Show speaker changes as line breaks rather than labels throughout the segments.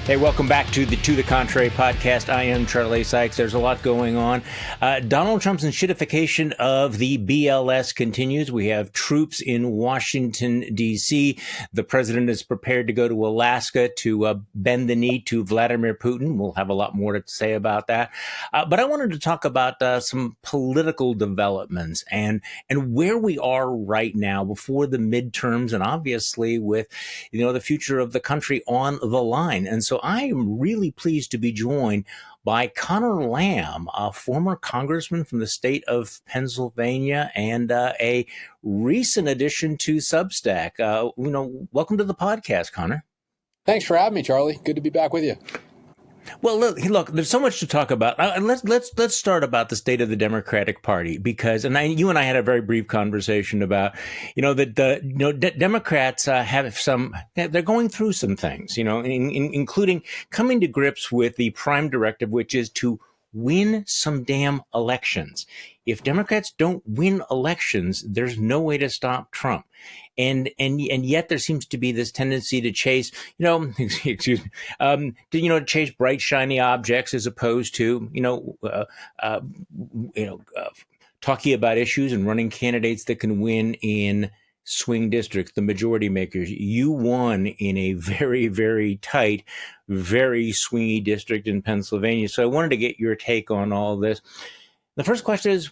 Hey, welcome back to the Contrary podcast. I am Charlie Sykes. There's a lot going on. Donald Trump's enshittification of the BLS continues. We have troops in Washington, D.C. The president is prepared to go to Alaska to bend the knee to Vladimir Putin. We'll have a lot more to say about that. But I wanted to talk about some political developments and where we are right now before the midterms, and obviously with the future of the country on the line. And so I am really pleased to be joined by Conor Lamb, a former congressman from the state of Pennsylvania and a recent addition to Substack. Welcome to the podcast, Conor.
Thanks for having me, Charlie. Good to be back with you.
Well, look, there's so much to talk about. Let's start about the state of the Democratic Party, because you and I had a very brief conversation about, that Democrats they're going through some things, including coming to grips with the prime directive, which is to win some damn elections. If Democrats don't win elections, there's no way to stop Trump. And yet there seems to be this tendency to chase, to chase bright, shiny objects as opposed to, talking about issues and running candidates that can win in swing districts, the majority makers. You won in a very, very tight, very swingy district in Pennsylvania. So I wanted to get your take on all this. The first question is,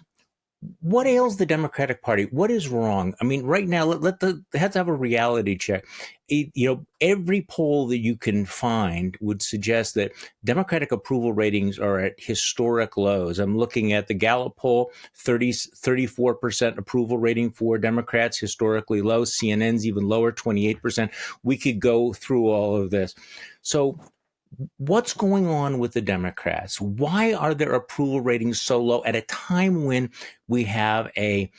what ails the Democratic Party? What is wrong? I mean, right now, let's have a reality check. Every poll that you can find would suggest that Democratic approval ratings are at historic lows. I'm looking at the Gallup poll, 34% approval rating for Democrats, historically low. CNN's even lower, 28%. We could go through all of this. So what's going on with the Democrats? Why are their approval ratings so low at a time when we have a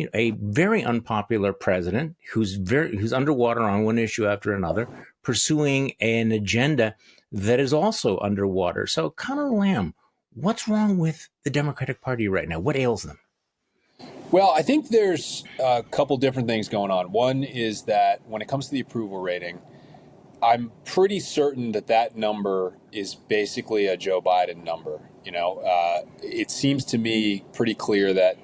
very unpopular president who's underwater on one issue after another, pursuing an agenda that is also underwater? So, Conor Lamb, what's wrong with the Democratic Party right now? What ails them?
Well, I think there's a couple different things going on. One is that when it comes to the approval rating, I'm pretty certain that number is basically a Joe Biden number. It seems to me pretty clear that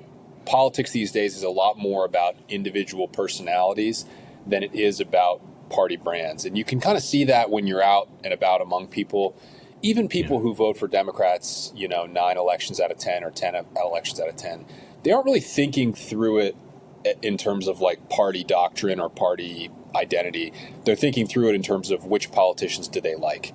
politics these days is a lot more about individual personalities than it is about party brands. And you can kind of see that when you're out and about among people, even people who vote for Democrats, 9 elections out of 10 or 10 elections out of 10, they aren't really thinking through it in terms of like party doctrine or party identity. They're thinking through it in terms of which politicians do they like.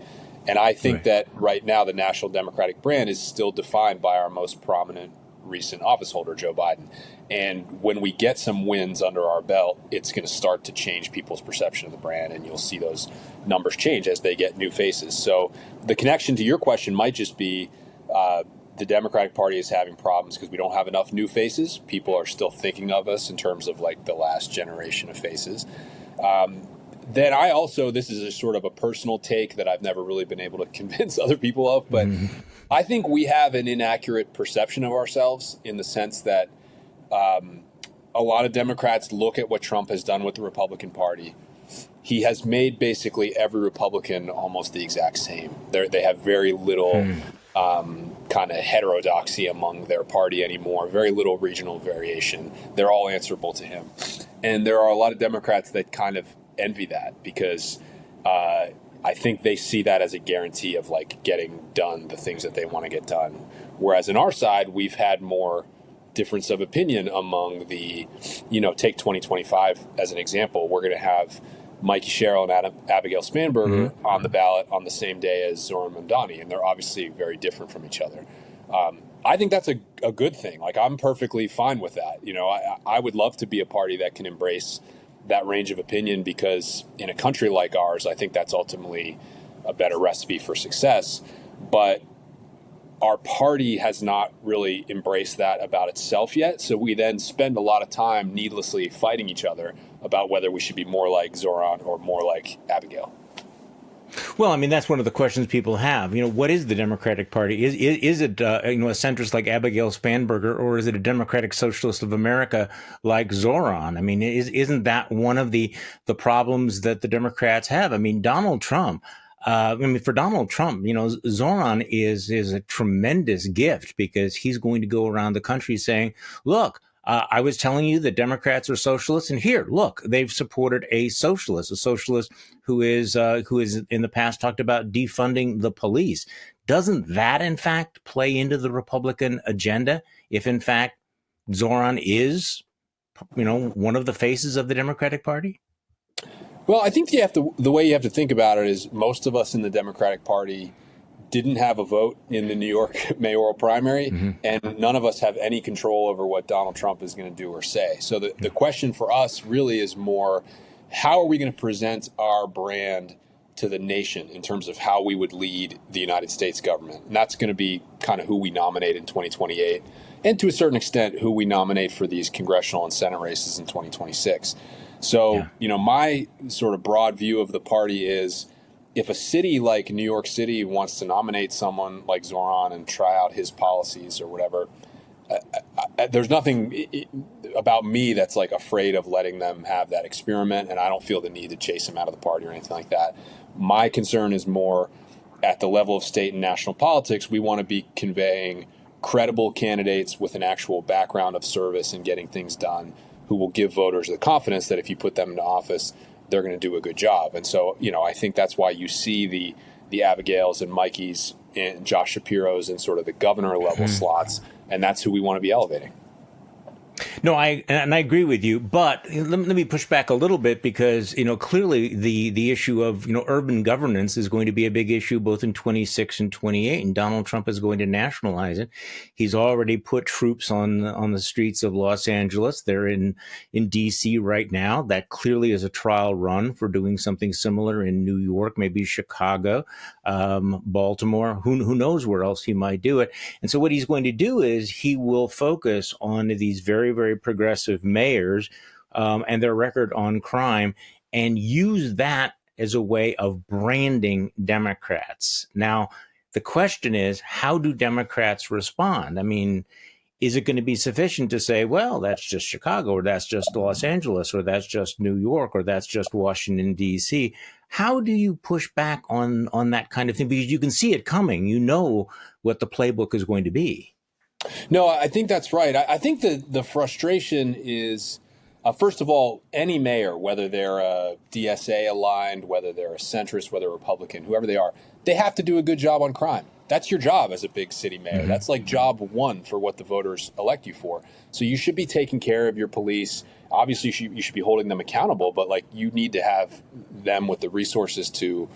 And I think that right now the National Democratic brand is still defined by our most prominent recent office holder, Joe Biden. And when we get some wins under our belt, it's going to start to change people's perception of the brand, and you'll see those numbers change as they get new faces. So the connection to your question might just be the Democratic Party is having problems because we don't have enough new faces. People are still thinking of us in terms of like the last generation of faces. Then this is a sort of a personal take that I've never really been able to convince other people of, but I think we have an inaccurate perception of ourselves in the sense that a lot of Democrats look at what Trump has done with the Republican Party. He has made basically every Republican almost the exact same. They have very little kind of heterodoxy among their party anymore, very little regional variation. They're all answerable to him. And there are a lot of Democrats that kind of envy that because I think they see that as a guarantee of like getting done the things that they want to get done. Whereas in our side, we've had more difference of opinion among the, take 2025 as an example. We're going to have Mikey Sherrill and Abigail Spanberger on the ballot on the same day as Zoran Mamdani, and they're obviously very different from each other. I think that's a good thing. Like, I'm perfectly fine with that. I would love to be a party that can embrace that range of opinion because in a country like ours, I think that's ultimately a better recipe for success. But our party has not really embraced that about itself yet. So we then spend a lot of time needlessly fighting each other about whether we should be more like Zoran or more like Abigail.
Well, I mean, that's one of the questions people have. What is the Democratic Party? Is it a centrist like Abigail Spanberger, or is it a Democratic Socialist of America like Zoran? I mean, isn't that one of the problems that the Democrats have? I mean, Donald Trump, I mean, for Donald Trump, Zoran is a tremendous gift because he's going to go around the country saying, look, I was telling you that Democrats are socialists, and here, look, they've supported a socialist who is in the past talked about defunding the police. Doesn't that, in fact, play into the Republican agenda? If, in fact, Zoran is, one of the faces of the Democratic Party?
Well, I think the way you have to think about it is most of us in the Democratic Party didn't have a vote in the New York mayoral primary, and none of us have any control over what Donald Trump is going to do or say. So the question for us really is more, how are we going to present our brand to the nation in terms of how we would lead the United States government? And that's going to be kind of who we nominate in 2028, and to a certain extent, who we nominate for these congressional and Senate races in 2026. So, my sort of broad view of the party is, if a city like New York City wants to nominate someone like Zoran and try out his policies or whatever, there's nothing about me that's like afraid of letting them have that experiment, and I don't feel the need to chase him out of the party or anything like that. My concern is more at the level of state and national politics. We want to be conveying credible candidates with an actual background of service and getting things done, who will give voters the confidence that if you put them into office, they're going to do a good job. And so, I think that's why you see the Abigails and Mikeys and Josh Shapiro's in sort of the governor level slots, and that's who we want to be elevating.
No, I agree with you, but let me push back a little bit because, clearly the issue of, urban governance is going to be a big issue both in 26 and 28, and Donald Trump is going to nationalize it. He's already put troops on the streets of Los Angeles. They're in D.C. right now. That clearly is a trial run for doing something similar in New York, maybe Chicago, Baltimore. Who knows where else he might do it? And so what he's going to do is he will focus on these very, very progressive mayors and their record on crime, and use that as a way of branding Democrats. Now, the question is, how do Democrats respond? I mean, is it going to be sufficient to say, well, that's just Chicago, or that's just Los Angeles, or that's just New York, or that's just Washington, D.C.? How do you push back on that kind of thing? Because you can see it coming. You know what the playbook is going to be.
No, I think that's right. I think the frustration is, first of all, any mayor, whether they're a DSA aligned, whether they're a centrist, whether a Republican, whoever they are, they have to do a good job on crime. That's your job as a big city mayor. That's like job one for what the voters elect you for. So you should be taking care of your police. Obviously, you should be holding them accountable, but you need to have them with the resources to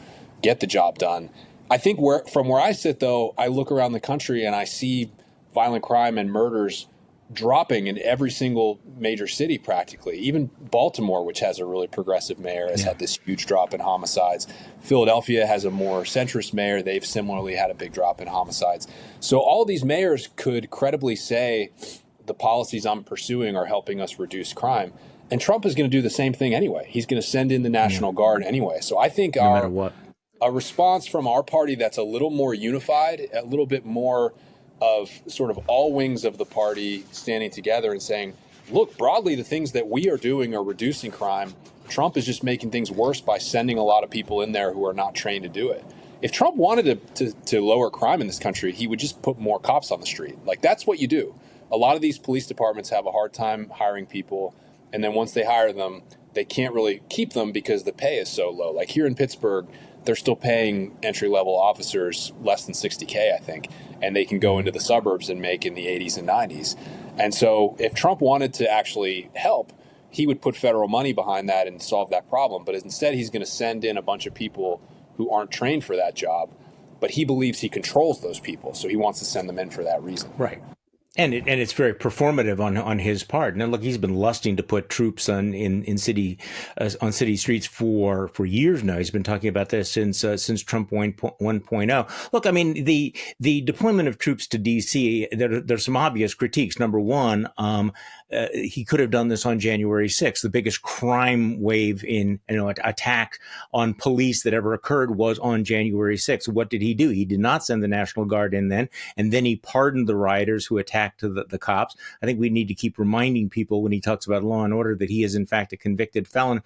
get the job done. I think from where I sit, though, I look around the country and I see violent crime and murders dropping in every single major city practically. Even Baltimore, which has a really progressive mayor, has had this huge drop in homicides. Philadelphia has a more centrist mayor. They've similarly had a big drop in homicides. So all these mayors could credibly say the policies I'm pursuing are helping us reduce crime. And Trump is going to do the same thing anyway. He's going to send in the National Guard anyway. So I think
no matter what,
a response from our party that's a little more unified, a little bit more of sort of all wings of the party standing together and saying, look, broadly, the things that we are doing are reducing crime. Trump is just making things worse by sending a lot of people in there who are not trained to do it. If Trump wanted to lower crime in this country, he would just put more cops on the street. That's what you do. A lot of these police departments have a hard time hiring people. And then once they hire them, they can't really keep them because the pay is so low. Like here in Pittsburgh, they're still paying entry-level officers less than $60K, I think, and they can go into the suburbs and make in the 80s and 90s. And so if Trump wanted to actually help, he would put federal money behind that and solve that problem. But instead, he's going to send in a bunch of people who aren't trained for that job, but he believes he controls those people, so he wants to send them in for that reason.
Right. And it's very performative on his part. Now, look, he's been lusting to put troops on city streets for years now. He's been talking about this since Trump 1.0. Look, I mean, the deployment of troops to D.C. There's some obvious critiques. Number one, he could have done this on January 6th. The biggest crime wave attack on police that ever occurred was on January 6th. What did he do? He did not send the National Guard in then, and then he pardoned the rioters who attacked the cops. I think we need to keep reminding people when he talks about law and order that he is in fact a convicted felon.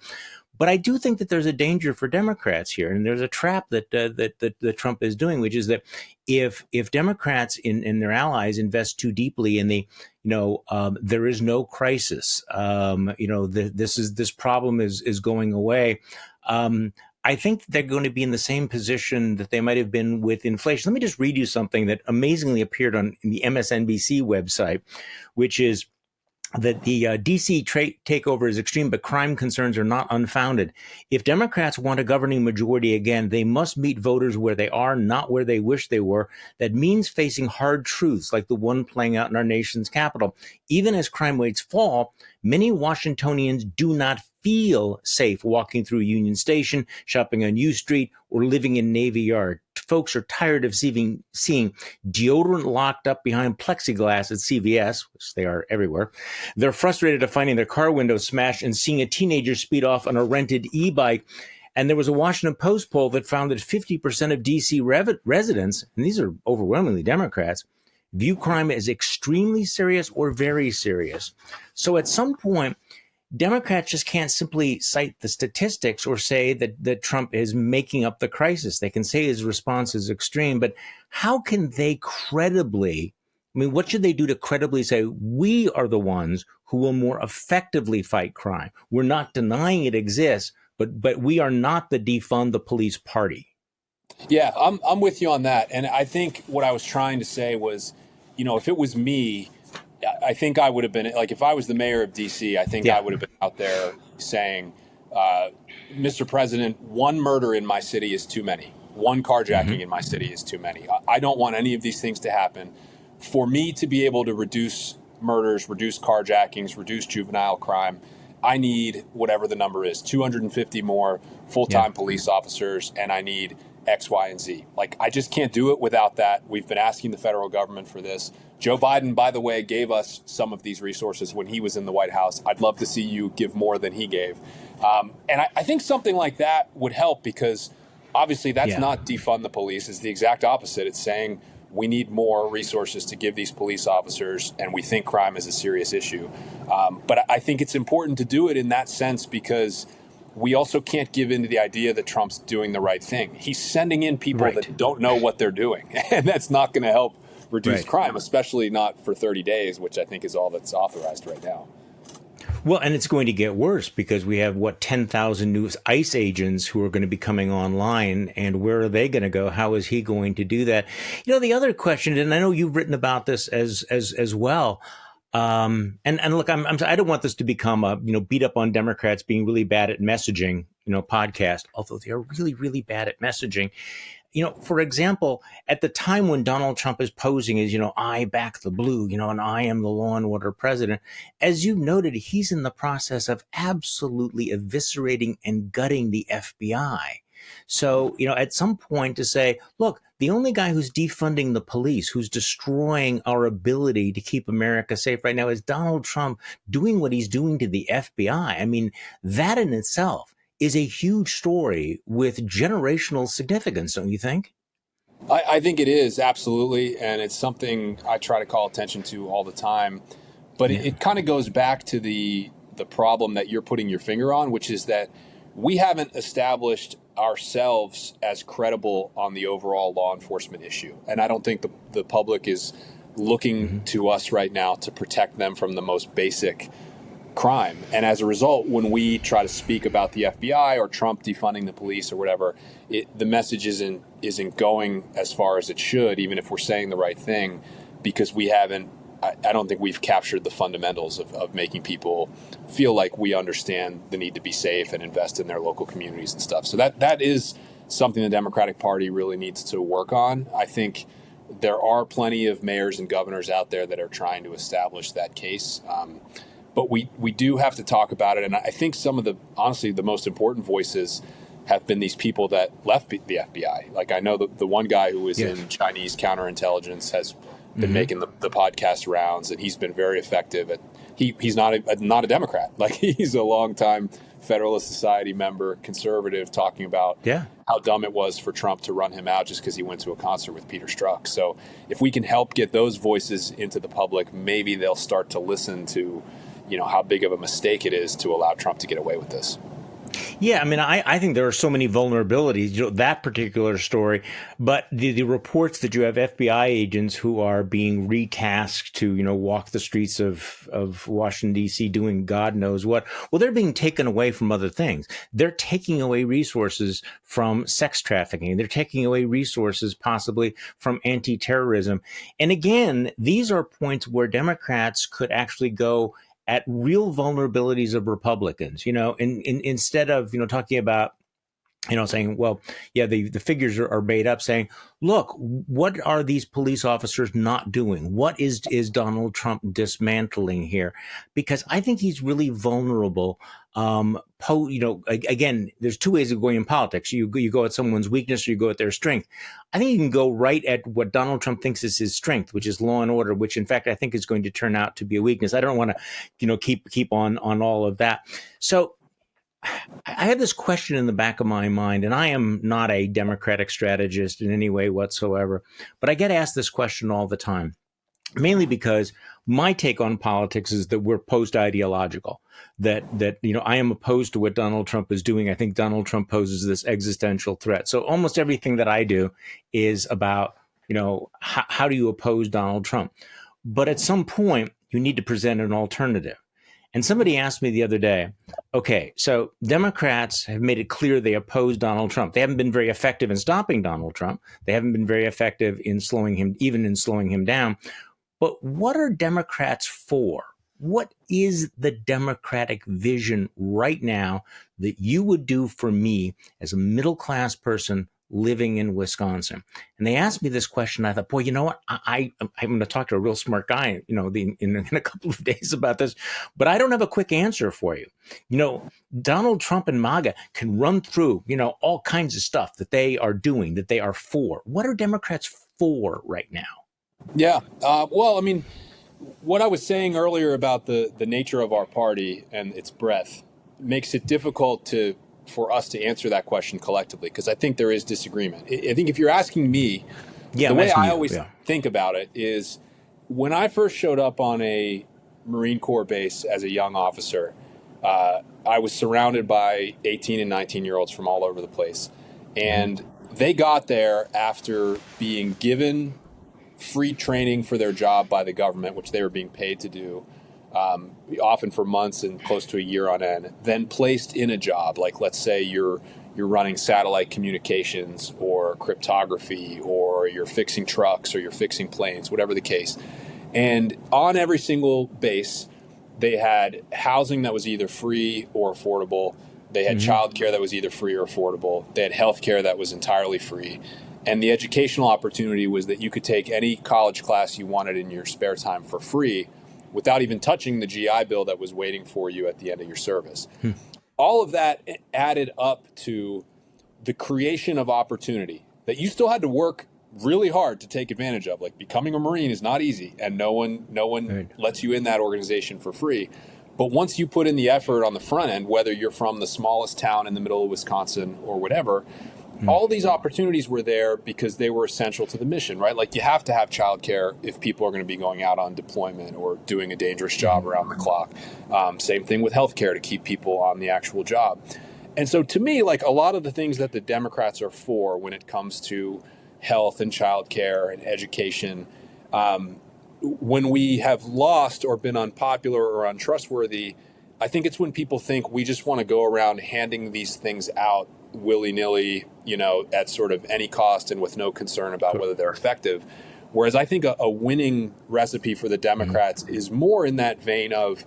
But I do think that there's a danger for Democrats here, and there's a trap that Trump is doing, which is that if Democrats and their allies invest too deeply in the, there is no crisis, this problem is going away. I think they're going to be in the same position that they might have been with inflation. Let me just read you something that amazingly appeared on the MSNBC website, which is that the DC takeover is extreme, but crime concerns are not unfounded. If Democrats want a governing majority again, they must meet voters where they are, not where they wish they were. That means facing hard truths like the one playing out in our nation's capital. Even as crime rates fall, many Washingtonians do not feel safe walking through Union Station, shopping on U Street, or living in Navy Yard. Folks are tired of seeing deodorant locked up behind plexiglass at CVS, which they are everywhere. They're frustrated of finding their car windows smashed and seeing a teenager speed off on a rented e-bike. And there was a Washington Post poll that found that 50% of DC residents, and these are overwhelmingly Democrats, view crime as extremely serious or very serious. So at some point, Democrats just can't simply cite the statistics or say that Trump is making up the crisis. They can say his response is extreme, but how can they credibly, what should they do to credibly say, we are the ones who will more effectively fight crime? We're not denying it exists, but we are not the defund the police party.
Yeah, I'm with you on that. And I think what I was trying to say was, if it was me, I think I would have been, like, if I was the mayor of D.C., I think I would have been out there saying, Mr. President, one murder in my city is too many. One carjacking in my city is too many. I don't want any of these things to happen. For me to be able to reduce murders, reduce carjackings, reduce juvenile crime, I need whatever the number is, 250 more full-time police officers, and I need X, Y, and Z. Like, I just can't do it without that. We've been asking the federal government for this. Joe Biden, by the way, gave us some of these resources when he was in the White House. I'd love to see you give more than he gave. And I think something like that would help, because obviously that's not defund the police. It's the exact opposite. It's saying we need more resources to give these police officers, and we think crime is a serious issue. But I think it's important to do it in that sense, because we also can't give in to the idea that Trump's doing the right thing. He's sending in people that don't know what they're doing, and that's not going to help reduce crime, especially not for 30 days, which I think is all that's authorized right now.
Well, and it's going to get worse, because we have, 10,000 new ICE agents who are going to be coming online, and where are they going to go? How is he going to do that? The other question, and I know you've written about this as well, and look, I don't want this to become a, beat up on Democrats being really bad at messaging, podcast, although they are really, really bad at messaging. For example, at the time when Donald Trump is posing as, I back the blue, and I am the law and order president, as you noted, he's in the process of absolutely eviscerating and gutting the FBI. So, at some point to say, look, the only guy who's defunding the police, who's destroying our ability to keep America safe right now, is Donald Trump doing what he's doing to the FBI. I mean, that in itself is a huge story with generational significance, don't you think?
I think it is, absolutely. And it's something I try to call attention to all the time. But it kind of goes back to the problem that you're putting your finger on, which is that we haven't established ourselves as credible on the overall law enforcement issue. And I don't think the public is looking to us right now to protect them from the most basic crime. And as a result, when we try to speak about the FBI or Trump defunding the police or whatever, the message isn't going as far as it should, even if we're saying the right thing, because we haven't. I don't think we've captured the fundamentals of making people feel like we understand the need to be safe and invest in their local communities and stuff. So that is something the Democratic Party really needs to work on. I think there are plenty of mayors and governors out there that are trying to establish that case. But we do have to talk about it. And I think some of honestly, the most important voices have been these people that left the FBI. Like, I know the one guy who was in Chinese counterintelligence has been making the podcast rounds, and he's been very effective at. He's not a Democrat. Like, he's a longtime Federalist Society member, conservative, talking about how dumb it was for Trump to run him out just because he went to a concert with Peter Strzok. So if we can help get those voices into the public, maybe they'll start to listen to, how big of a mistake it is to allow Trump to get away with this.
Yeah, I mean, I think there are so many vulnerabilities, that particular story, but the reports that you have FBI agents who are being retasked to, walk the streets of Washington, D.C. doing God knows what. Well, they're being taken away from other things. They're taking away resources from sex trafficking. They're taking away resources possibly from anti-terrorism. And again, these are points where Democrats could actually go at real vulnerabilities of Republicans, instead of, talking about, saying, well, yeah, the figures are made up, saying, look, what are these police officers not doing? What is Donald Trump dismantling here? Because I think he's really vulnerable. Again, there's two ways of going in politics. You go at someone's weakness or you go at their strength. I think you can go right at what Donald Trump thinks is his strength, which is law and order, which in fact I think is going to turn out to be a weakness. I don't want to, keep on all of that. So I have this question in the back of my mind, and I am not a Democratic strategist in any way whatsoever, but I get asked this question all the time, mainly because my take on politics is that we're post-ideological, that I am opposed to what Donald Trump is doing. I think Donald Trump poses this existential threat. So almost everything that I do is about, how do you oppose Donald Trump? But at some point, you need to present an alternative. And somebody asked me the other day, okay, so Democrats have made it clear they oppose Donald Trump. They haven't been very effective in stopping Donald Trump. They haven't been very effective in slowing him down. But what are Democrats for? What is the Democratic vision right now that you would do for me as a middle-class person living in Wisconsin? And they asked me this question. I thought, boy, you know what? I'm going to talk to a real smart guy, in a couple of days about this, but I don't have a quick answer for you. Donald Trump and MAGA can run through, all kinds of stuff that they are doing, that they are for. What are Democrats for right now?
Yeah. Well, I mean, what I was saying earlier about the nature of our party and its breadth makes it difficult for us to answer that question collectively, because I think there is disagreement. I think if you're asking me, the way I always think about it is when I first showed up on a Marine Corps base as a young officer, I was surrounded by 18 and 19-year-olds from all over the place. And they got there after being given free training for their job by the government, which they were being paid to do, often for months and close to a year on end, then placed in a job. Like, let's say you're running satellite communications or cryptography, or you're fixing trucks or you're fixing planes, whatever the case. And on every single base, they had housing that was either free or affordable. They had childcare that was either free or affordable. They had healthcare that was entirely free. And the educational opportunity was that you could take any college class you wanted in your spare time for free without even touching the GI Bill that was waiting for you at the end of your service. All of that added up to the creation of opportunity that you still had to work really hard to take advantage of. Like, becoming a Marine is not easy, and no one lets you in that organization for free. But once you put in the effort on the front end, whether you're from the smallest town in the middle of Wisconsin or whatever, all these opportunities were there because they were essential to the mission, right? Like, you have to have childcare if people are going to be going out on deployment or doing a dangerous job around the clock. Same thing with healthcare to keep people on the actual job. And so to me, like, a lot of the things that the Democrats are for when it comes to health and childcare and education, when we have lost or been unpopular or untrustworthy, I think it's when people think we just want to go around handing these things out willy-nilly, at sort of any cost and with no concern about whether they're effective. Whereas I think a winning recipe for the Democrats is more in that vein of,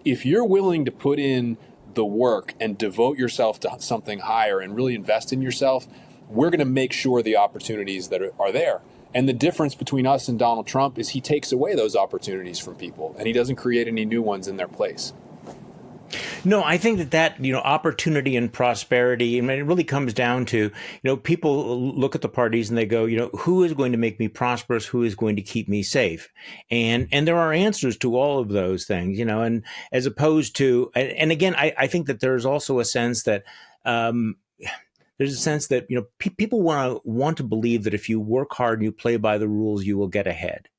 if you're willing to put in the work and devote yourself to something higher and really invest in yourself, we're going to make sure the opportunities that are there. And the difference between us and Donald Trump is he takes away those opportunities from people, and he doesn't create any new ones in their place.
No, I think that opportunity and prosperity, I mean, it really comes down to, people look at the parties and they go, who is going to make me prosperous? Who is going to keep me safe? And there are answers to all of those things, and as opposed to, and again, I think that there's also a sense that, people want to believe that if you work hard and you play by the rules, you will get ahead.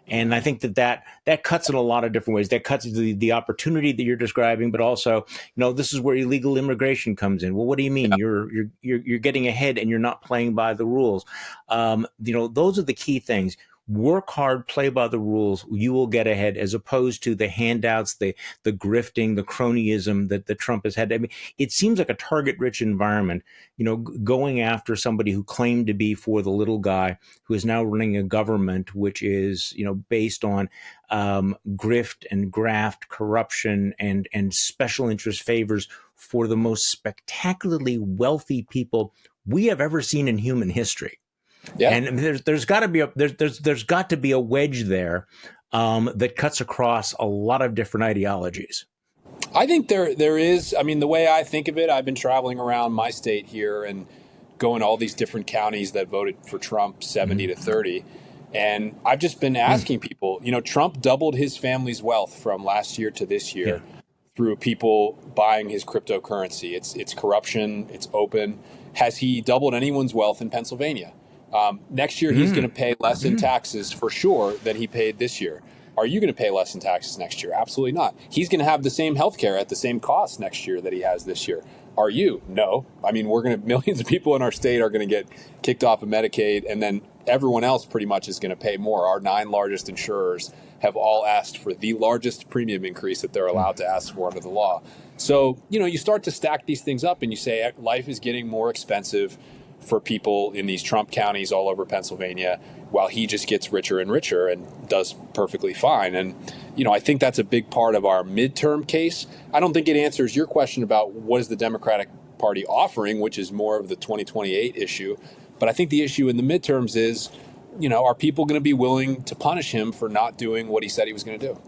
And I think that cuts in a lot of different ways. That cuts the opportunity that you're describing, but also, this is where illegal immigration comes in. Well, what do you mean?
Yeah.
You're getting ahead and you're not playing by the rules. Those are the key things. Work hard, play by the rules. You will get ahead, as opposed to the handouts, the grifting, the cronyism that Trump has had. I mean, it seems like a target-rich environment. Going after somebody who claimed to be for the little guy, who is now running a government which is based on grift and graft, corruption, and special interest favors for the most spectacularly wealthy people we have ever seen in human history.
Yeah.
And there's got to be a wedge there that cuts across a lot of different ideologies.
I think there is. I mean, the way I think of it, I've been traveling around my state here and going to all these different counties that voted for Trump 70 to 30. And I've just been asking people, Trump doubled his family's wealth from last year to this year through people buying his cryptocurrency. It's corruption. It's open. Has he doubled anyone's wealth in Pennsylvania? Next year, he's going to pay less in taxes for sure than he paid this year. Are you going to pay less in taxes next year? Absolutely not. He's going to have the same health care at the same cost next year that he has this year. Are you? No. I mean, millions of people in our state are going to get kicked off of Medicaid, and then everyone else pretty much is going to pay more. Our 9 largest insurers have all asked for the largest premium increase that they're allowed to ask for under the law. So, you start to stack these things up and you say life is getting more expensive for people in these Trump counties all over Pennsylvania, while he just gets richer and richer and does perfectly fine. And, I think that's a big part of our midterm case. I don't think it answers your question about what is the Democratic Party offering, which is more of the 2028 issue. But I think the issue in the midterms is, are people going to be willing to punish him for not doing what he said he was going to do?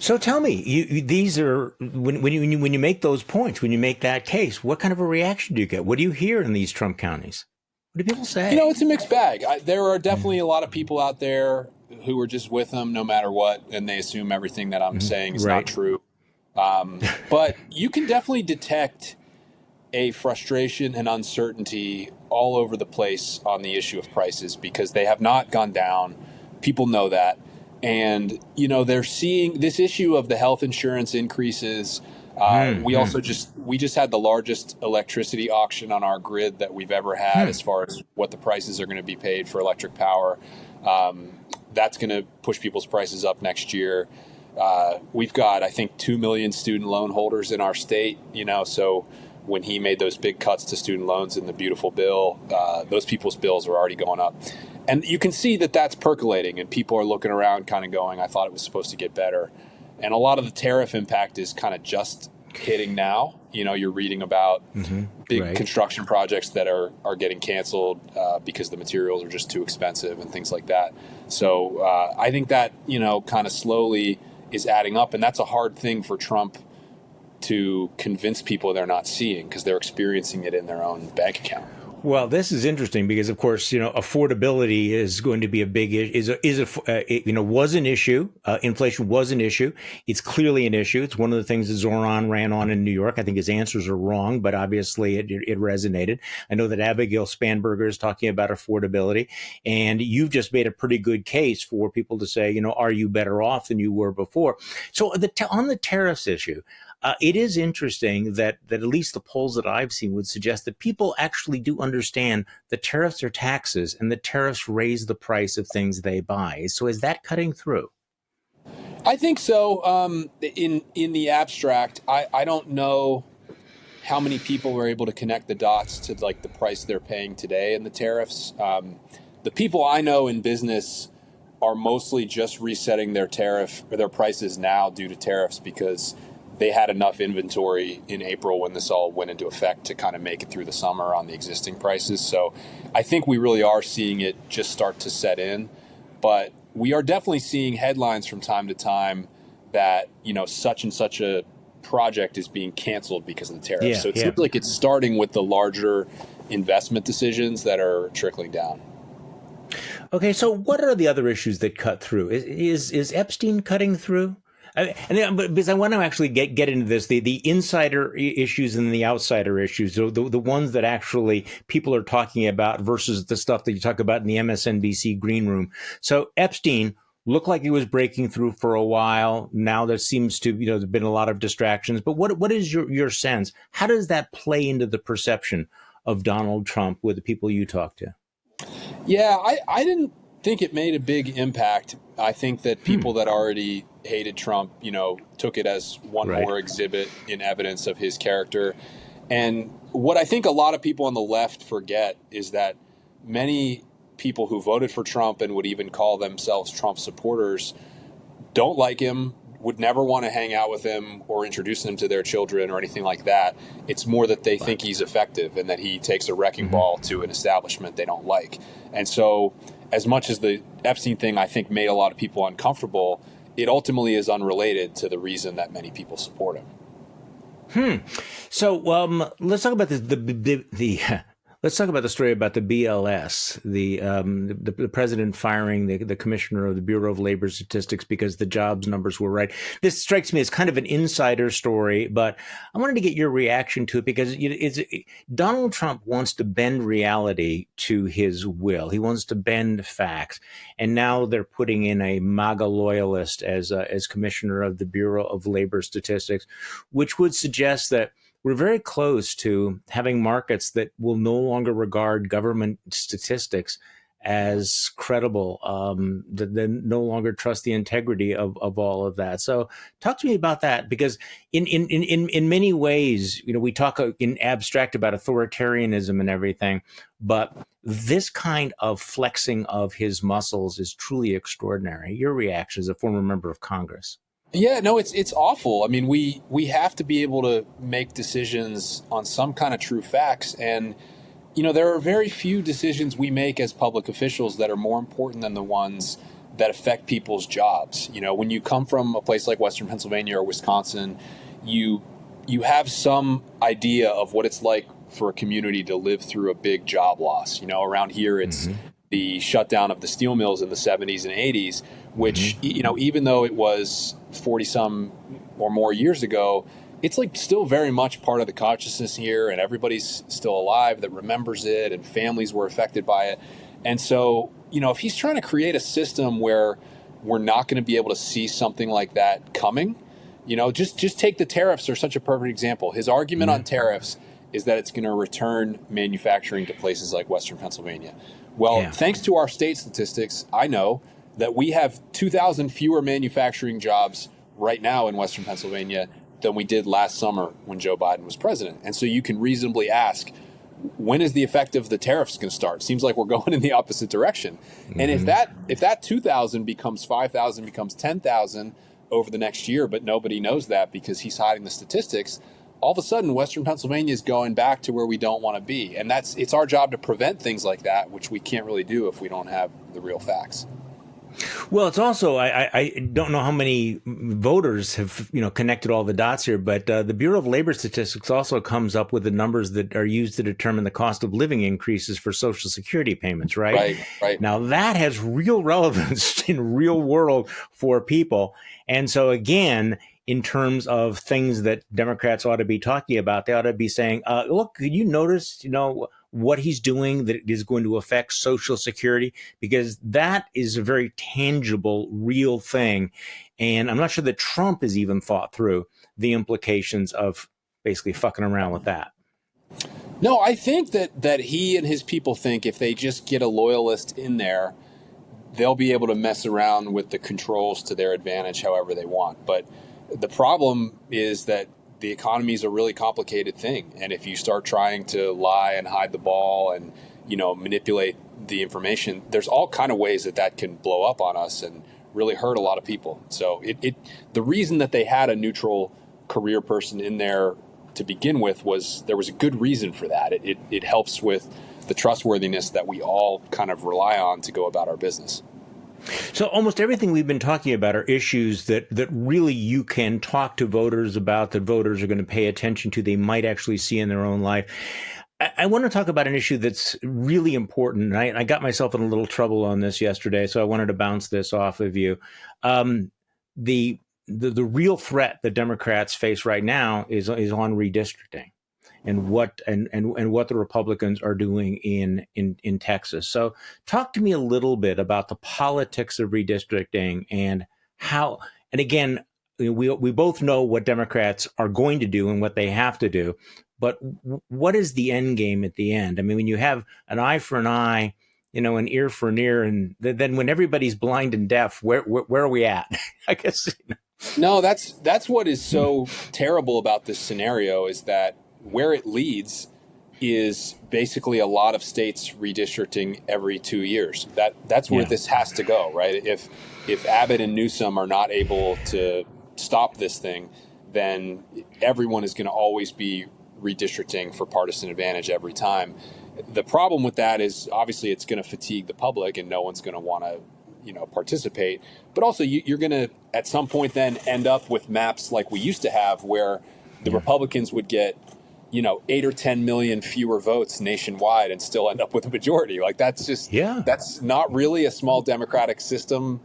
So tell me, these are when you make those points, when you make that case, what kind of a reaction do you get? What do you hear in these Trump counties? What do people say?
It's a mixed bag. There are definitely a lot of people out there who are just with him no matter what, and they assume everything that I'm saying is not true. But you can definitely detect a frustration and uncertainty all over the place on the issue of prices because they have not gone down. People know that. And, they're seeing this issue of the health insurance increases. We just had the largest electricity auction on our grid that we've ever had as far as what the prices are going to be paid for electric power. That's going to push people's prices up next year. We've got, I think, 2 million student loan holders in our state, so when he made those big cuts to student loans in the beautiful bill, those people's bills are already going up. And you can see that that's percolating and people are looking around kind of going, I thought it was supposed to get better. And a lot of the tariff impact is kind of just hitting now. You're reading about big construction projects that are getting canceled because the materials are just too expensive and things like that. So I think that, kind of slowly is adding up. And that's a hard thing for Trump to convince people they're not seeing because they're experiencing it in their own bank account.
Well, this is interesting because, of course, affordability is going to be a big was an issue. Inflation was an issue. It's clearly an issue. It's one of the things that Zoran ran on in New York. I think his answers are wrong, but obviously it resonated. I know that Abigail Spanberger is talking about affordability, and you've just made a pretty good case for people to say, are you better off than you were before? So on the tariffs issue, it is interesting that at least the polls that I've seen would suggest that people actually do understand that tariffs are taxes and the tariffs raise the price of things they buy. So is that cutting through?
I think so. In the abstract, I don't know how many people were able to connect the dots to like the price they're paying today and the tariffs. The people I know in business are mostly just resetting their prices now due to tariffs because they had enough inventory in April when this all went into effect to kind of make it through the summer on the existing prices. So I think we really are seeing it just start to set in. But we are definitely seeing headlines from time to time that, such and such a project is being canceled because of the tariffs.
Yeah,
so it seems like it's starting with the larger investment decisions that are trickling down.
Okay, so what are the other issues that cut through? Is Epstein cutting through? Because I want to actually get into this, the insider issues and the outsider issues, the ones that actually people are talking about versus the stuff that you talk about in the MSNBC green room. So Epstein looked like he was breaking through for a while. Now there seems to, there's been a lot of distractions. But what is your sense? How does that play into the perception of Donald Trump with the people you talk to?
Yeah, I didn't think it made a big impact. I think that people that already hated Trump, took it as one
Right.
more exhibit in evidence of his character. And what I think a lot of people on the left forget is that many people who voted for Trump and would even call themselves Trump supporters don't like him, would never want to hang out with him or introduce him to their children or anything like that. It's more that they think he's effective and that he takes a wrecking ball to an establishment they don't like. And so, as much as the Epstein thing, I think, made a lot of people uncomfortable, it ultimately is unrelated to the reason that many people support him.
So let's talk about let's talk about the story about the BLS, the president firing the commissioner of the Bureau of Labor Statistics because the jobs numbers were right. This strikes me as kind of an insider story, but I wanted to get your reaction to it because Donald Trump wants to bend reality to his will. He wants to bend facts, and now they're putting in a MAGA loyalist as commissioner of the Bureau of Labor Statistics, which would suggest that we're very close to having markets that will no longer regard government statistics as credible, that they no longer trust the integrity of all of that. So talk to me about that, because in many ways, we talk in abstract about authoritarianism and everything, but this kind of flexing of his muscles is truly extraordinary. Your reaction as a former member of Congress?
Yeah, no, it's awful. I mean, we have to be able to make decisions on some kind of true facts, and there are very few decisions we make as public officials that are more important than the ones that affect people's jobs. When you come from a place like Western Pennsylvania or Wisconsin, you have some idea of what it's like for a community to live through a big job loss. Around here, it's the shutdown of the steel mills in the 70s and 80s, which, even though it was 40 some or more years ago, it's like still very much part of the consciousness here, and everybody's still alive that remembers it, and families were affected by it. And so, if he's trying to create a system where we're not going to be able to see something like that coming, just take the tariffs are such a perfect example. His argument on tariffs is that it's going to return manufacturing to places like Western Pennsylvania. Well, thanks to our state statistics, I know that we have 2,000 fewer manufacturing jobs right now in Western Pennsylvania than we did last summer when Joe Biden was president. And so you can reasonably ask, when is the effect of the tariffs going to start? Seems like we're going in the opposite direction. And if that 2,000 becomes 5,000, becomes 10,000 over the next year, but nobody knows that because he's hiding the statistics, all of a sudden Western Pennsylvania is going back to where we don't want to be. And it's our job to prevent things like that, which we can't really do if we don't have the real facts.
Well, it's also, I don't know how many voters have, connected all the dots here, but the Bureau of Labor Statistics also comes up with the numbers that are used to determine the cost of living increases for Social Security payments, right?
Right.
Now, that has real relevance in real world for people. And so, again, in terms of things that Democrats ought to be talking about, they ought to be saying, look, did you notice, what he's doing that is going to affect Social Security? Because that is a very tangible, real thing. And I'm not sure that Trump has even thought through the implications of basically fucking around with that.
No, I think that he and his people think if they just get a loyalist in there, they'll be able to mess around with the controls to their advantage however they want. But the problem is that the economy is a really complicated thing. And if you start trying to lie and hide the ball and, manipulate the information, there's all kind of ways that can blow up on us and really hurt a lot of people. So the reason that they had a neutral career person in there to begin with was there was a good reason for that. It helps with the trustworthiness that we all kind of rely on to go about our business.
So almost everything we've been talking about are issues that really you can talk to voters about, that voters are going to pay attention to, they might actually see in their own life. I want to talk about an issue that's really important. I got myself in a little trouble on this yesterday, so I wanted to bounce this off of you. The real threat that Democrats face right now is on redistricting. and what the Republicans are doing in Texas. So talk to me a little bit about the politics of redistricting and how, and again, we both know what Democrats are going to do and what they have to do, but what is the end game at the end? I mean, when you have an eye for an eye, an ear for an ear, and then when everybody's blind and deaf, where are we at? I guess.
No, that's what is so terrible about this scenario is that where it leads is basically a lot of states redistricting every 2 years. That's where this has to go, right? If Abbott and Newsom are not able to stop this thing, then everyone is going to always be redistricting for partisan advantage every time. The problem with that is obviously it's going to fatigue the public and no one's going to want to participate. But also you're going to at some point then end up with maps like we used to have where the Republicans would get 8 or 10 million fewer votes nationwide and still end up with a majority. Like that's not really a small democratic system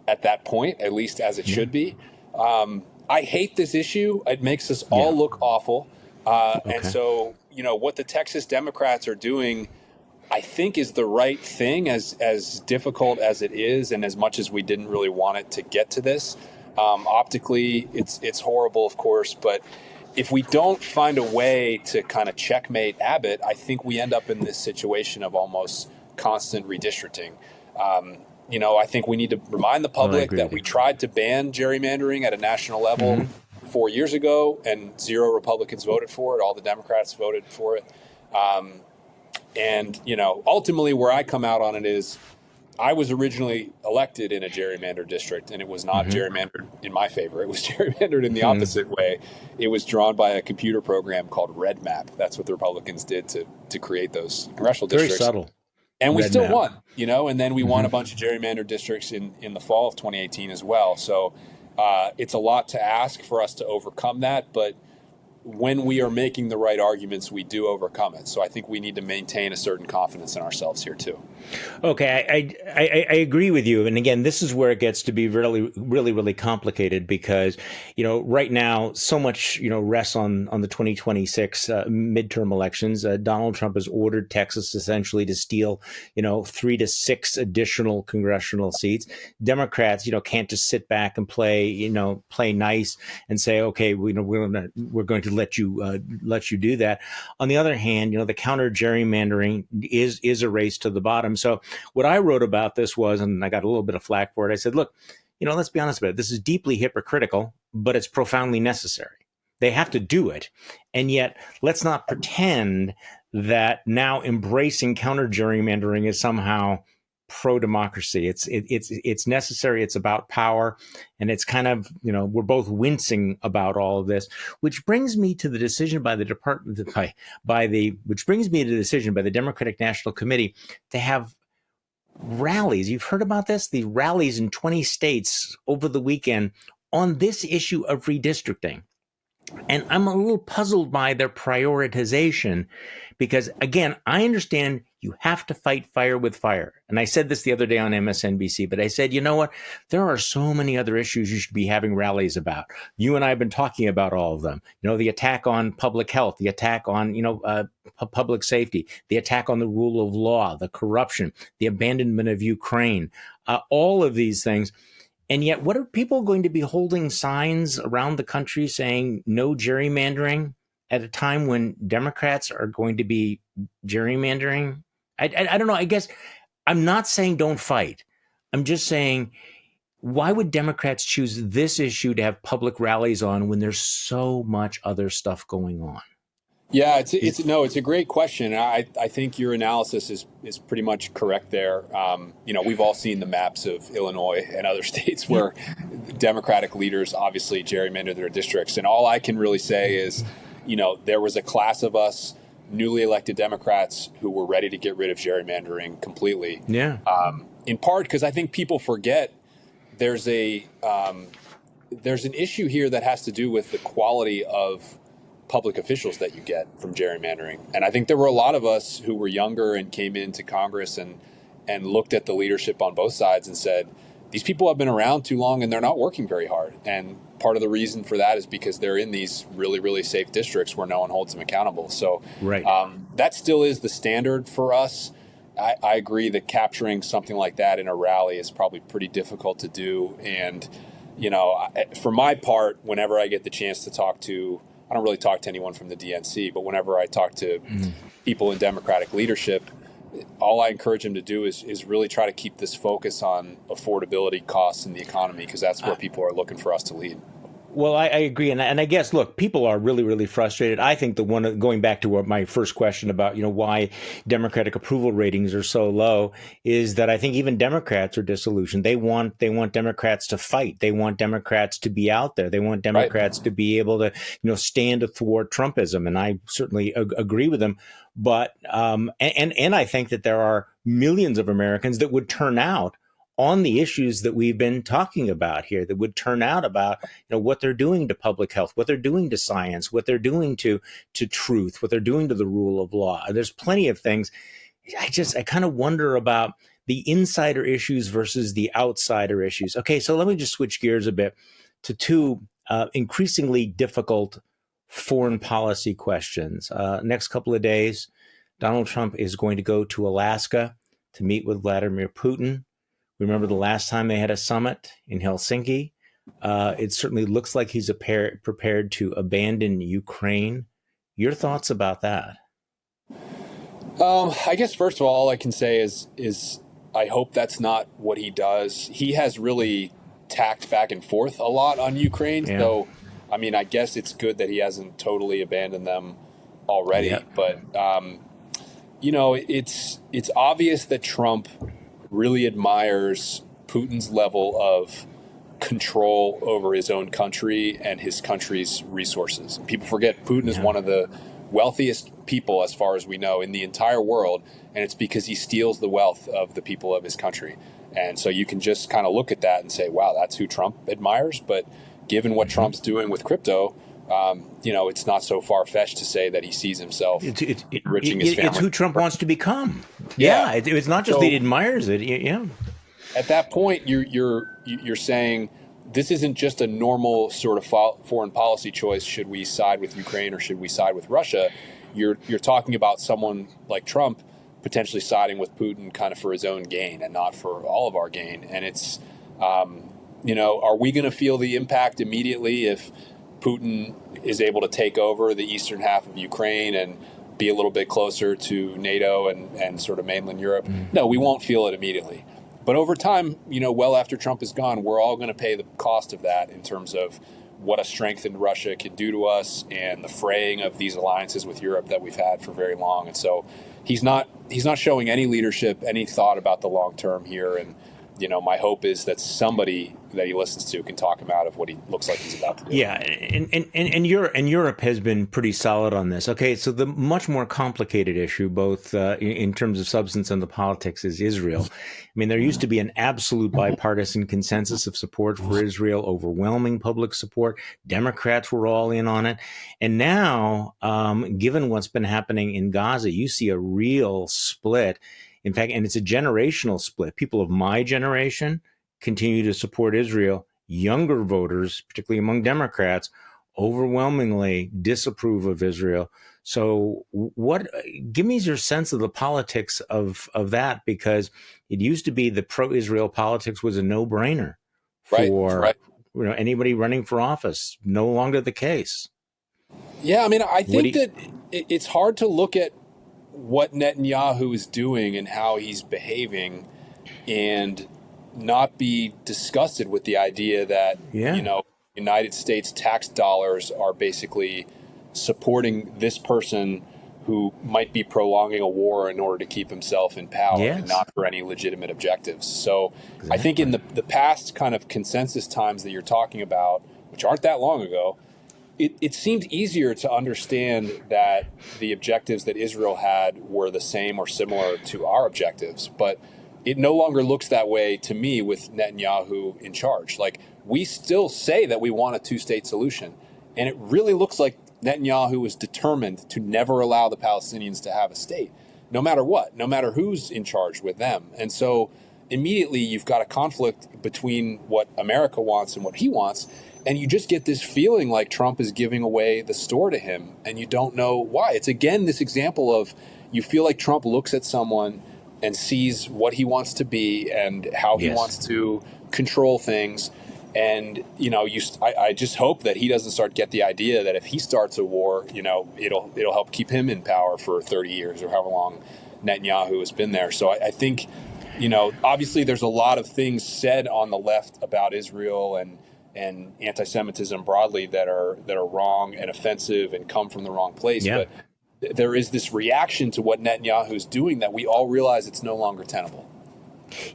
at that point, at least as it should be. I hate this issue. It makes us all look awful. And so, what the Texas Democrats are doing, I think, is the right thing, as difficult as it is, and as much as we didn't really want it to get to this. Optically, it's horrible, of course, but if we don't find a way to kind of checkmate Abbott, I think we end up in this situation of almost constant redistricting. I think we need to remind the public that we tried to ban gerrymandering at a national level 4 years ago, and 0 Republicans voted for it. All the Democrats voted for it. And ultimately where I come out on it is I was originally elected in a gerrymandered district, and it was not gerrymandered in my favor. It was gerrymandered in the opposite way. It was drawn by a computer program called Red Map. That's what the Republicans did to create those congressional districts.
Very subtle.
And we still won, and then we won a bunch of gerrymandered districts in the fall of 2018 as well. So it's a lot to ask for us to overcome that, but when we are making the right arguments, we do overcome it. So I think we need to maintain a certain confidence in ourselves here too.
Okay, I agree with you. And again, this is where it gets to be really, really, really complicated because, right now, so much, rests on the 2026 midterm elections. Donald Trump has ordered Texas essentially to steal, 3 to 6 additional congressional seats. Democrats, can't just sit back and play nice and say, okay, we're going to let you do that. On the other hand, the counter gerrymandering is a race to the bottom. So what I wrote about this was, and I got a little bit of flack for it, I said, look, let's be honest about it. This is deeply hypocritical, but it's profoundly necessary. They have to do it. And yet, let's not pretend that now embracing counter gerrymandering is somehow pro-democracy. It's necessary. It's about power. And it's kind of, we're both wincing about all of this, which brings me to the decision by the Democratic National Committee to have rallies. You've heard about this? The rallies in 20 states over the weekend on this issue of redistricting. And I'm a little puzzled by their prioritization because, again, I understand you have to fight fire with fire. And I said this the other day on MSNBC, but I said, you know what? There are so many other issues you should be having rallies about. You and I have been talking about all of them. The attack on public health, the attack on, public safety, the attack on the rule of law, the corruption, the abandonment of Ukraine, all of these things. And yet, what are people going to be holding signs around the country saying no gerrymandering at a time when Democrats are going to be gerrymandering? I don't know. I guess I'm not saying don't fight. I'm just saying, why would Democrats choose this issue to have public rallies on when there's so much other stuff going on?
Yeah, it's a great question. I think your analysis is pretty much correct there. We've all seen the maps of Illinois and other states where Democratic leaders obviously gerrymander their districts. And all I can really say is, there was a class of us newly elected Democrats who were ready to get rid of gerrymandering completely.
Yeah.
In part because I think people forget there's an issue here that has to do with the quality of public officials that you get from gerrymandering. And I think there were a lot of us who were younger and came into Congress and looked at the leadership on both sides and said, these people have been around too long and they're not working very hard. And part of the reason for that is because they're in these really, really safe districts where no one holds them accountable. So
Right.
that still is the standard for us. I agree that capturing something like that in a rally is probably pretty difficult to do. And, for my part, whenever I get the chance to I don't really talk to anyone from the DNC, but whenever I talk to people in Democratic leadership, all I encourage them to do is really try to keep this focus on affordability, costs, and the economy, because that's where people are looking for us to lead.
Well, I agree. And I guess, look, people are really, really frustrated. I think going back to my first question about, why Democratic approval ratings are so low is that I think even Democrats are disillusioned. They want Democrats to fight. They want Democrats to be out there. They want Democrats to be able to, stand athwart Trumpism. And I certainly agree with them. But and I think that there are millions of Americans that would turn out on the issues that we've been talking about here, that would turn out about what they're doing to public health, what they're doing to science, what they're doing to truth, what they're doing to the rule of law. There's plenty of things. I kind of wonder about the insider issues versus the outsider issues. Okay, so let me just switch gears a bit to two increasingly difficult foreign policy questions. Next couple of days, Donald Trump is going to go to Alaska to meet with Vladimir Putin. Remember the last time they had a summit in Helsinki? It certainly looks like he's prepared to abandon Ukraine. Your thoughts about that?
I guess first of all I can say is I hope that's not what he does. He has really tacked back and forth a lot on Ukraine. Yeah. So, I mean, I guess it's good that he hasn't totally abandoned them already. Yeah. But, it's obvious that Trump really admires Putin's level of control over his own country and his country's resources. People forget Putin is one of the wealthiest people, as far as we know, in the entire world, and it's because he steals the wealth of the people of his country. And so you can just kind of look at that and say, wow, that's who Trump admires. But given what Trump's doing with crypto, it's not so far-fetched to say that he sees himself enriching his family.
It's who Trump wants to become. Yeah, it's not just that he admires it. Yeah.
At that point, you're saying this isn't just a normal sort of foreign policy choice. Should we side with Ukraine or should we side with Russia? You're talking about someone like Trump potentially siding with Putin kind of for his own gain and not for all of our gain. And it's, are we going to feel the impact immediately if Putin is able to take over the eastern half of Ukraine and be a little bit closer to NATO and sort of mainland Europe? No, we won't feel it immediately. But over time, well after Trump is gone, we're all going to pay the cost of that in terms of what a strengthened Russia can do to us and the fraying of these alliances with Europe that we've had for very long. And so he's not showing any leadership, any thought about the long term here. And my hope is that somebody that he listens to can talk him out of what he looks like he's about to do.
Yeah, and Europe has been pretty solid on this. Okay, so the much more complicated issue, both in terms of substance and the politics, is Israel. I mean, there used to be an absolute bipartisan consensus of support for Israel, overwhelming public support. Democrats were all in on it. And now, given what's been happening in Gaza, you see a real split. In fact, and it's a generational split. People of my generation continue to support Israel. Younger voters, particularly among Democrats, overwhelmingly disapprove of Israel. So give me your sense of the politics of that, because it used to be the pro-Israel politics was a no-brainer for anybody running for office. No longer the case.
Yeah, I mean, I think that it's hard to look at what Netanyahu is doing and how he's behaving and not be disgusted with the idea that, United States tax dollars are basically supporting this person who might be prolonging a war in order to keep himself in power and not for any legitimate objectives. So exactly. I think in the past kind of consensus times that you're talking about, which aren't that long ago, it seemed easier to understand that the objectives that Israel had were the same or similar to our objectives. But it no longer looks that way to me with Netanyahu in charge. Like, we still say that we want a two-state solution. And it really looks like Netanyahu is determined to never allow the Palestinians to have a state, no matter what, no matter who's in charge with them. And so immediately you've got a conflict between what America wants and what he wants. And you just get this feeling like Trump is giving away the store to him, and you don't know why. It's, again, this example of you feel like Trump looks at someone and sees what he wants to be and how he wants to control things. And, I just hope that he doesn't start to get the idea that if he starts a war, it'll help keep him in power for 30 years or however long Netanyahu has been there. So I think, obviously there's a lot of things said on the left about Israel and anti-Semitism broadly that are wrong and offensive and come from the wrong place.
Yeah.
But there is this reaction to what Netanyahu is doing that we all realize it's no longer tenable.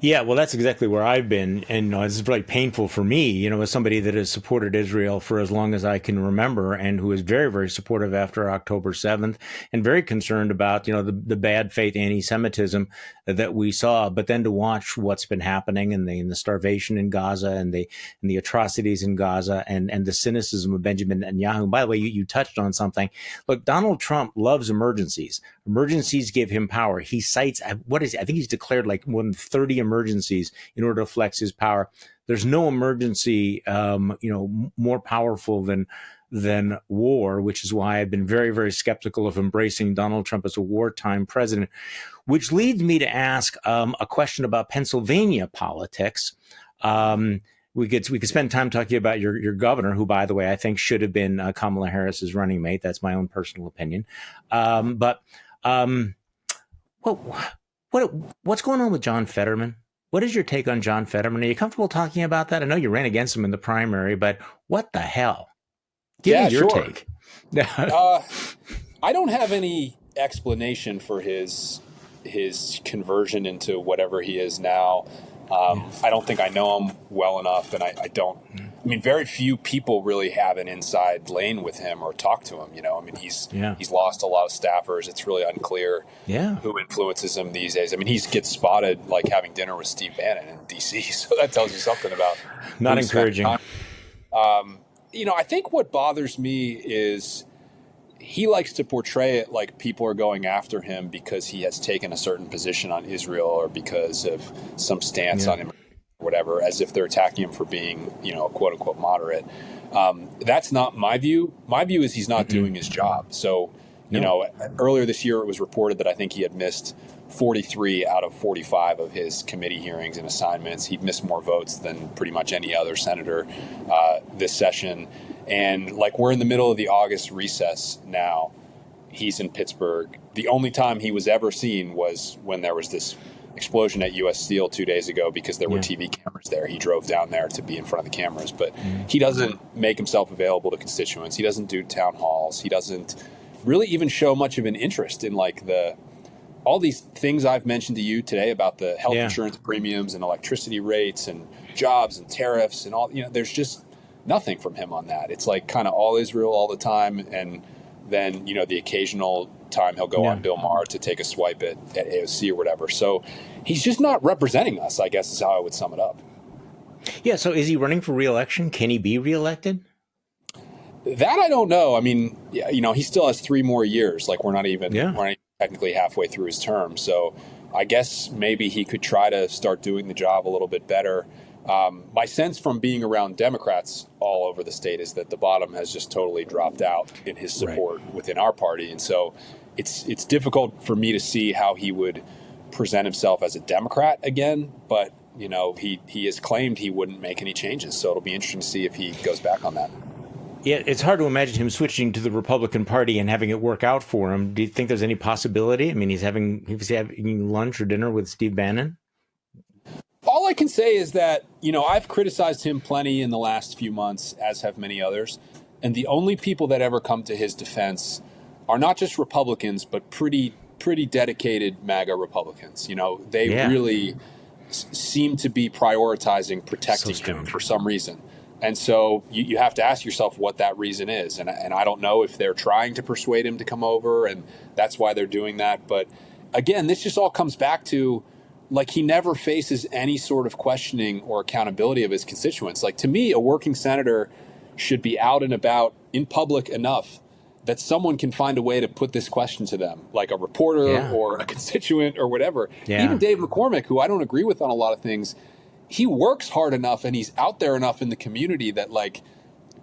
Yeah, well, that's exactly where I've been. And this is very painful for me, as somebody that has supported Israel for as long as I can remember and who is very, very supportive after October 7th and very concerned about, the bad faith anti-Semitism that we saw. But then to watch what's been happening and the starvation in Gaza and the atrocities in Gaza and the cynicism of Benjamin Netanyahu. By the way, you touched on something. Look, Donald Trump loves emergencies. Emergencies give him power. He cites, I think he's declared like more than 30 emergencies in order to flex his power. There's no emergency, more powerful than war, which is why I've been very, very skeptical of embracing Donald Trump as a wartime president, which leads me to ask a question about Pennsylvania politics. We could spend time talking about your governor, who, by the way, I think should have been Kamala Harris's running mate. That's my own personal opinion. What's going on with John Fetterman? What is your take on John Fetterman? Are you comfortable talking about that? I know you ran against him in the primary, but what the hell? Give me your take.
I don't have any explanation for his conversion into whatever he is now. I don't think I know him well enough, and I don't. I mean, very few people really have an inside lane with him or talk to him. He's lost a lot of staffers. It's really unclear who influences him these days. I mean, he gets spotted like having dinner with Steve Bannon in D.C., so that tells you something about.
Not encouraging.
I think what bothers me is he likes to portray it like people are going after him because he has taken a certain position on Israel or because of some stance on him or whatever, as if they're attacking him for being, a quote unquote moderate. That's not my view. My view is he's not doing his job. So, earlier this year it was reported that I think he had missed 43 out of 45 of his committee hearings and assignments. He'd missed more votes than pretty much any other senator this session. And we're in the middle of the August recess now. He's in Pittsburgh. The only time he was ever seen was when there was this explosion at U.S. Steel 2 days ago because there were TV cameras there. He drove down there to be in front of the cameras. But he doesn't make himself available to constituents. He doesn't do town halls. He doesn't really even show much of an interest in all these things I've mentioned to you today about the health insurance premiums and electricity rates and jobs and tariffs and all. There's just nothing from him on that. It's kind of all Israel all the time. And then, the occasional time he'll go on Bill Maher to take a swipe at AOC or whatever. So he's just not representing us, I guess is how I would sum it up.
Yeah. So is he running for re-election? Can he be reelected?
That I don't know. I mean, he still has 3 more years. We're not even technically halfway through his term. So I guess maybe he could try to start doing the job a little bit better. My sense from being around Democrats all over the state is that the bottom has just totally dropped out in his support within our party. And so it's difficult for me to see how he would present himself as a Democrat again. But, he has claimed he wouldn't make any changes. So it'll be interesting to see if he goes back on that.
Yeah, it's hard to imagine him switching to the Republican Party and having it work out for him. Do you think there's any possibility? I mean, he's having lunch or dinner with Steve Bannon?
All I can say is that, I've criticized him plenty in the last few months, as have many others. And the only people that ever come to his defense are not just Republicans, but pretty dedicated MAGA Republicans. They really seem to be prioritizing protecting him for some reason. And so you have to ask yourself what that reason is. And I don't know if they're trying to persuade him to come over and that's why they're doing that. But again, this just all comes back to he never faces any sort of questioning or accountability of his constituents. To me, a working senator should be out and about in public enough that someone can find a way to put this question to them, like a reporter or a constituent or whatever. Even Dave McCormick, who I don't agree with on a lot of things, he works hard enough and he's out there enough in the community that like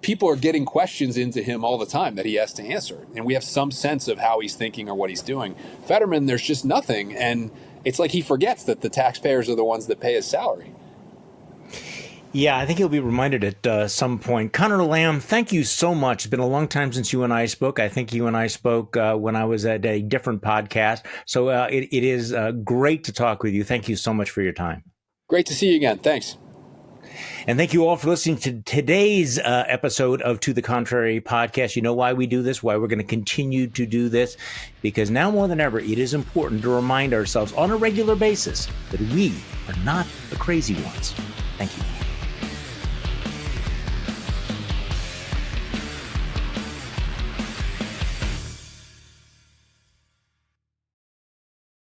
people are getting questions into him all the time that he has to answer. And we have some sense of how he's thinking or what he's doing. Fetterman, there's just nothing. And it's like he forgets that the taxpayers are the ones that pay his salary.
Yeah, I think he'll be reminded at some point. Conor Lamb, thank you so much. It's been a long time since you and I spoke. I think you and I spoke when I was at a different podcast. So it is great to talk with you. Thank you so much for your time.
Great to see you again. Thanks.
And thank you all for listening to today's episode of To the Contrary podcast. You know why we do this, why we're going to continue to do this, because now more than ever, it is important to remind ourselves on a regular basis that we are not the crazy ones. Thank you.